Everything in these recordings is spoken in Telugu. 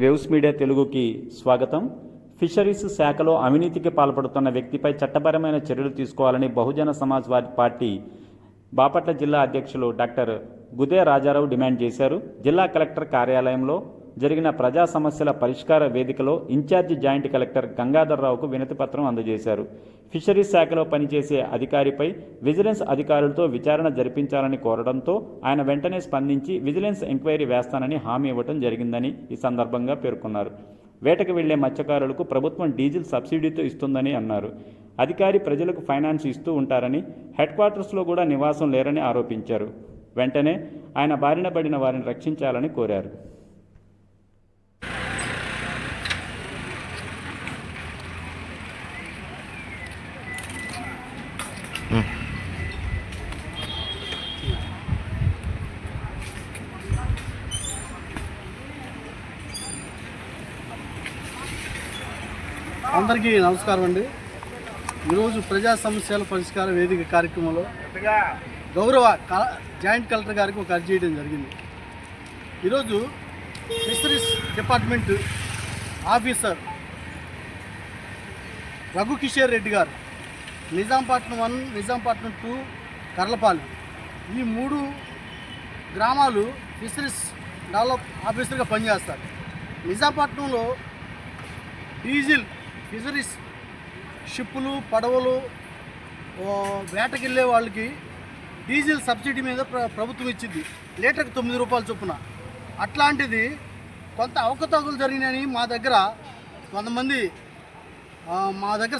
వేవ్స్ మీడియా తెలుగుకి స్వాగతం. ఫిషరీస్ శాఖలో అవినీతికి పాల్పడుతున్న వ్యక్తిపై చట్టపరమైన చర్యలు తీసుకోవాలని బహుజన సమాజ్వాదీ పార్టీ బాపట్ల జిల్లా అధ్యక్షులు డాక్టర్ గుదే రాజారావు డిమాండ్ చేశారు. జిల్లా కలెక్టర్ కార్యాలయంలో జరిగిన ప్రజా సమస్యల పరిష్కార వేదికలో ఇన్ఛార్జి జాయింట్ కలెక్టర్ గంగాధర్రావుకు వినతిపత్రం అందజేశారు. ఫిషరీస్ శాఖలో పనిచేసే అధికారిపై విజిలెన్స్ అధికారులతో విచారణ జరిపించాలని కోరడంతో ఆయన వెంటనే స్పందించి విజిలెన్స్ ఎంక్వైరీ వేస్తానని హామీ ఇవ్వడం జరిగిందని ఈ సందర్భంగా పేర్కొన్నారు. వేటకు వెళ్లే మత్స్యకారులకు ప్రభుత్వం డీజిల్ సబ్సిడీతో ఇస్తుందని అన్నారు. అధికారి ప్రజలకు ఫైనాన్స్ ఇస్తూ ఉంటారని, హెడ్ క్వార్టర్స్లో కూడా నివాసం లేరని ఆరోపించారు. వెంటనే ఆయన బారిన పడిన వారిని రక్షించాలని కోరారు. అందరికీ నమస్కారం అండి. ఈరోజు ప్రజా సమస్యల పరిష్కార వేదిక కార్యక్రమంలో గౌరవ జాయింట్ కలెక్టర్ గారికి ఒక అర్జీ చేయడం జరిగింది. ఈరోజు ఫిషరీస్ డిపార్ట్మెంట్ ఆఫీసర్ రఘుకిషోర్ రెడ్డి గారు నిజాంపట్నం 1, నిజాంపట్నం 2, కర్లపాలెం ఈ 3 గ్రామాలు ఫిషరీస్ డెవలప్ ఆఫీసర్గా పనిచేస్తారు. నిజాంపట్నంలో డీజిల్ ఫిషరీస్ షిప్పులు, పడవలు వేటకెళ్ళే వాళ్ళకి డీజిల్ సబ్సిడీ మీద ప్రభుత్వం ఇచ్చింది, లీటర్కి 9 రూపాయల చొప్పున. అట్లాంటిది కొంత అవకతవకలు జరిగినాయని మా దగ్గర కొంతమంది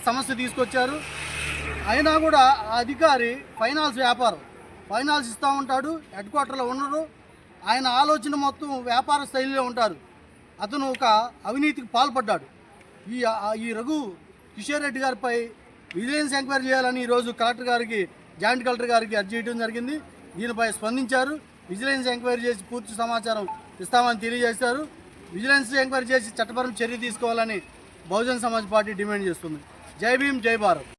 సమస్య తీసుకొచ్చారు. అయినా కూడా ఆ అధికారి ఫైనాన్స్ ఇస్తూ ఉంటాడు, హెడ్ క్వార్టర్లో ఉండరు. ఆయన ఆలోచన మొత్తం వ్యాపార శైలిలో ఉంటారు. అతను ఒక అవినీతికి పాల్పడ్డాడు. ఈ రఘు కిషోర్ రెడ్డి గారిపై విజిలెన్స్ ఎంక్వైరీ చేయాలని ఈరోజు జాయింట్ కలెక్టర్ గారికి అర్జీ చేయడం జరిగింది. దీనిపై స్పందించారు. విజిలెన్స్ ఎంక్వైరీ చేసి పూర్తి సమాచారం ఇస్తామని తెలియజేశారు. విజిలెన్స్ ఎంక్వైరీ చేసి చట్టపరమైన చర్య తీసుకోవాలని బహుజన సమాజ్ పార్టీ డిమాండ్ చేస్తుంది. జై భీమ్, జై భారత్.